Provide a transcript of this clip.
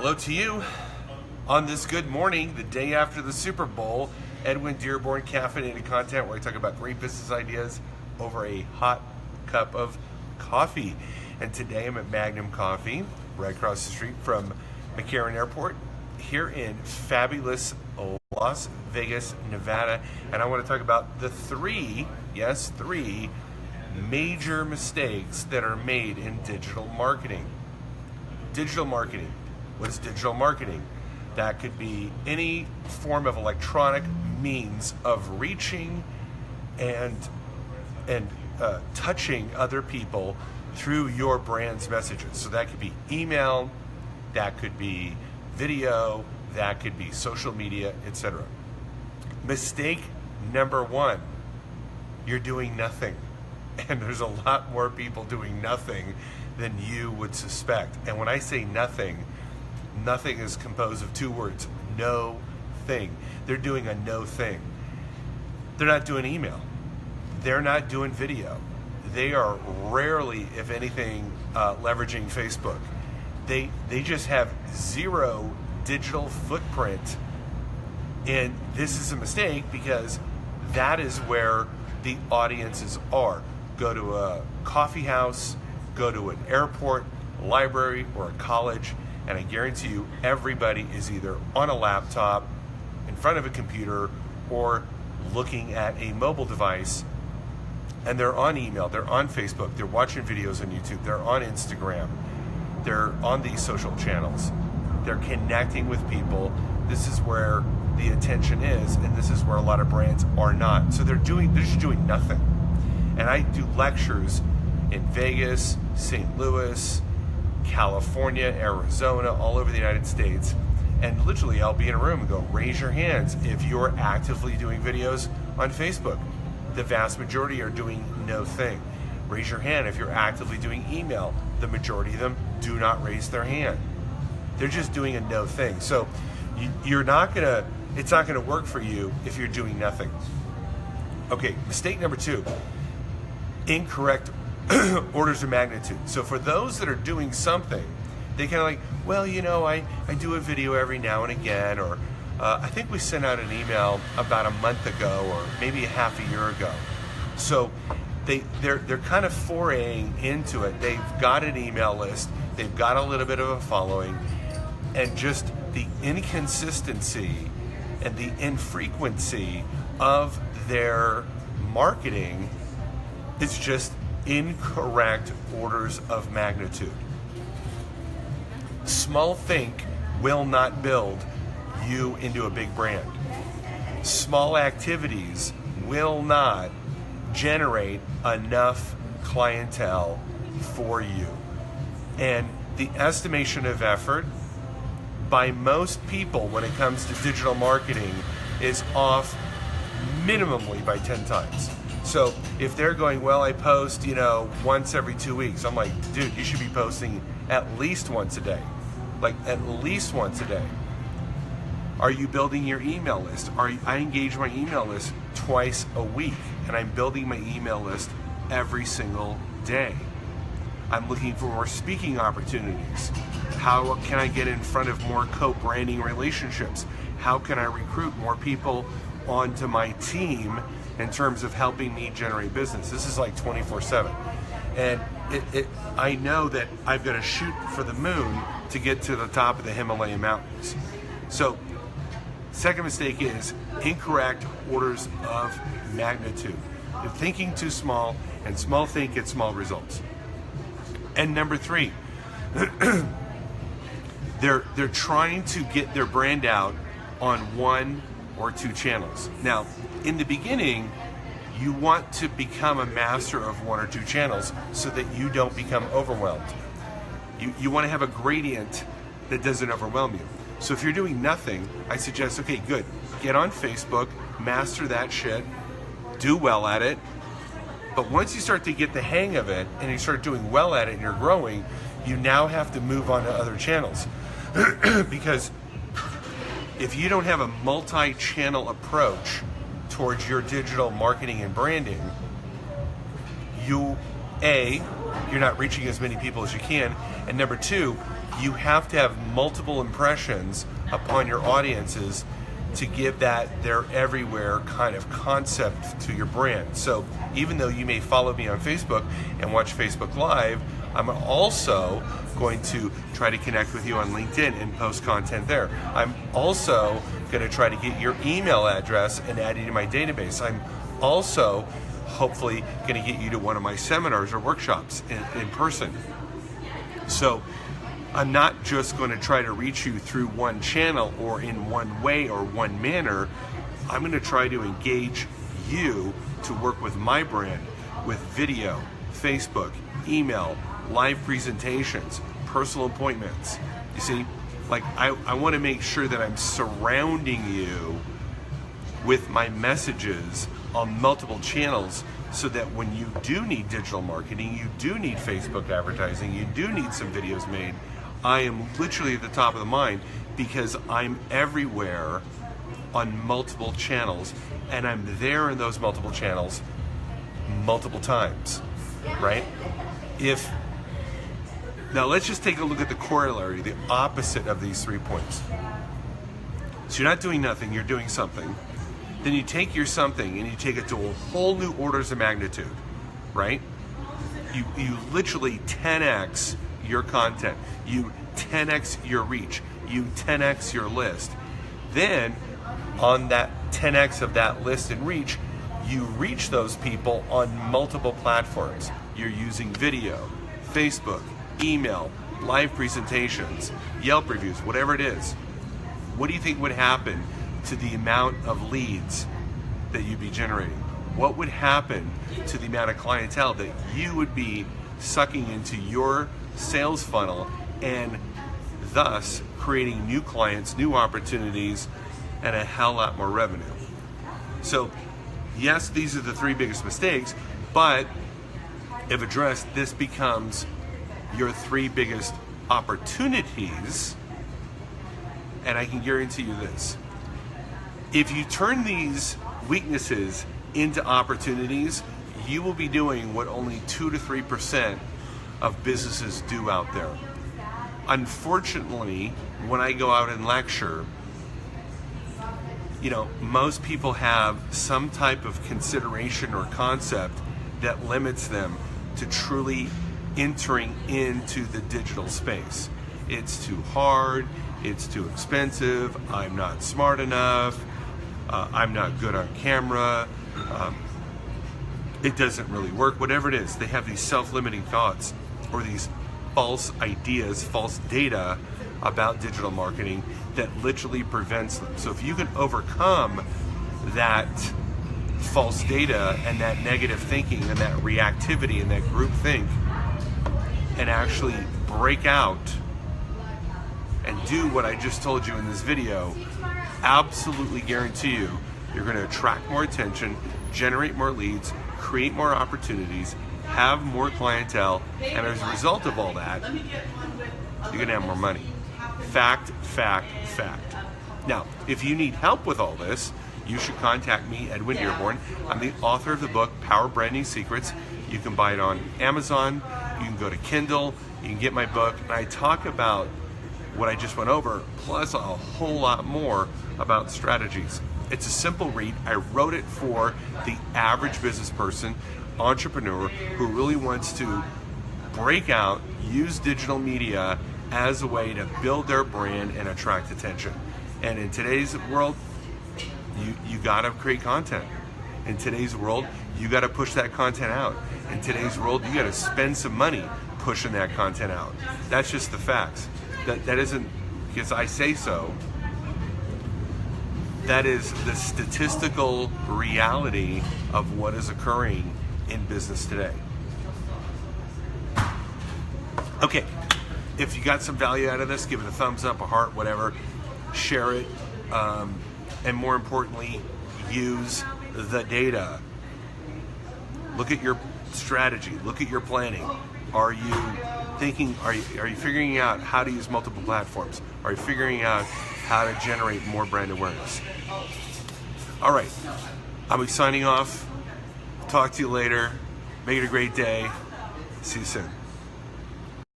Hello to you on this good morning, the day after the Super Bowl. Edwin Dearborn, caffeinated content where I talk about great business ideas over a hot cup of coffee. And today I'm at Magnum Coffee, right across the street from McCarran Airport, here in fabulous Las Vegas, Nevada. And I want to talk about the three major mistakes that are made in digital marketing. Digital marketing. What is digital marketing? That could be any form of electronic means of reaching and touching other people through your brand's messages. So that could be email, that could be video, that could be social media, etc. Mistake number one, you're doing nothing. And there's a lot more people doing nothing than you would suspect. And when I say nothing, nothing is composed of two words, no thing. They're doing a no thing. They're not doing email. They're not doing video. They are rarely, if anything, leveraging Facebook. They just have zero digital footprint. And this is a mistake because that is where the audiences are. Go to a coffee house, go to an airport, library, or a college, and I guarantee you everybody is either on a laptop, in front of a computer, or looking at a mobile device, and they're on email, they're on Facebook, they're watching videos on YouTube, they're on Instagram, they're on these social channels, they're connecting with people. This is where the attention is, and this is where a lot of brands are not. So they're just doing nothing. And I do lectures in Vegas, St. Louis, California, Arizona, all over the United States. And literally I'll be in a room and go, raise your hands if you're actively doing videos on Facebook. The vast majority are doing no thing. Raise your hand if you're actively doing email. The majority of them do not raise their hand. They're just doing a no thing. So it's not gonna work for you if you're doing nothing. Okay, mistake number two, incorrect orders of magnitude. So for those that are doing something, they kind of like, well, I do a video every now and again, or I think we sent out an email about a month ago, or maybe a half a year ago. So they're kind of foraying into it. They've got an email list, they've got a little bit of a following, and just the inconsistency and the infrequency of their marketing is just incorrect orders of magnitude. Small think will not build you into a big brand. Small activities will not generate enough clientele for you. And the estimation of effort by most people when it comes to digital marketing is off minimally by 10 times. So if they're going, well, I post, once every 2 weeks, I'm like, dude, you should be posting at least once a day. Like at least once a day. Are you building your email list? I engage my email list twice a week, and I'm building my email list every single day. I'm looking for more speaking opportunities. How can I get in front of more co-branding relationships? How can I recruit more people onto my team in terms of helping me generate business? This is like 24/7. And I know that I've got to shoot for the moon to get to the top of the Himalayan mountains. So, second mistake is incorrect orders of magnitude. You're thinking too small, and small think gets small results. And number three, they're trying to get their brand out on one or two channels. Now, in the beginning, you want to become a master of one or two channels so that you don't become overwhelmed. You want to have a gradient that doesn't overwhelm you. So if you're doing nothing, I suggest, okay, good. Get on Facebook, master that shit, do well at it. But once you start to get the hang of it and you start doing well at it and you're growing, you now have to move on to other channels. Because if you don't have a multi-channel approach towards your digital marketing and branding, you're not reaching as many people as you can, and number two, you have to have multiple impressions upon your audiences to give that they're everywhere kind of concept to your brand. So even though you may follow me on Facebook and watch Facebook Live, I'm also going to try to connect with you on LinkedIn and post content there. I'm also going to try to get your email address and add you to my database. I'm also hopefully going to get you to one of my seminars or workshops in person. So I'm not just going to try to reach you through one channel or in one way or one manner. I'm going to try to engage you to work with my brand with video, Facebook, email, live presentations, personal appointments. You see, like I want to make sure that I'm surrounding you with my messages on multiple channels so that when you do need digital marketing, you do need Facebook advertising, you do need some videos made, I am literally at the top of the mind because I'm everywhere on multiple channels, and I'm there in those multiple channels multiple times, right? Now let's just take a look at the corollary, the opposite of these 3 points. So you're not doing nothing, you're doing something. Then you take your something and you take it to a whole new orders of magnitude, right? You literally 10x your content, you 10x your reach, you 10x your list. Then on that 10x of that list and reach, you reach those people on multiple platforms. You're using video, Facebook, email, live presentations, Yelp reviews, whatever it is. What do you think would happen to the amount of leads that you'd be generating? What would happen to the amount of clientele that you would be sucking into your sales funnel and thus creating new clients, new opportunities, and a hell lot more revenue? So yes, these are the 3 biggest mistakes, but if addressed, this becomes your 3 biggest opportunities. And I can guarantee you this: if you turn these weaknesses into opportunities, you will be doing what only 2 to 3% of businesses do out there. Unfortunately, when I go out and lecture, most people have some type of consideration or concept that limits them to truly entering into the digital space. It's too hard, it's too expensive, I'm not smart enough, I'm not good on camera, it doesn't really work, whatever it is. They have these self-limiting thoughts or these false ideas, false data about digital marketing that literally prevents them. So if you can overcome that false data and that negative thinking and that reactivity and that group think and actually break out and do what I just told you in this video, absolutely guarantee you, you're going to attract more attention, generate more leads, create more opportunities, have more clientele, and as a result of all that, you're going to have more money. Fact, fact, fact. Now, if you need help with all this, you should contact me, Edwin Dearborn. I'm the author of the book, Power Branding Secrets. You can buy it on Amazon, you can go to Kindle, you can get my book, and I talk about what I just went over, plus a whole lot more about strategies. It's a simple read. I wrote it for the average business person, entrepreneur, who really wants to break out, use digital media as a way to build their brand and attract attention. And in today's world, you gotta create content. In today's world, you gotta push that content out. In today's world, you gotta spend some money pushing that content out. That's just the facts. That isn't because I say so. That is the statistical reality of what is occurring in business today. Okay, if you got some value out of this, give it a thumbs up, a heart, whatever. Share it, and more importantly, use the data. Look at your strategy. Look at your planning. Are you thinking? Are you figuring out how to use multiple platforms? Are you figuring out how to generate more brand awareness? All right, I'll be signing off. Talk to you later. Make it a great day. See you soon.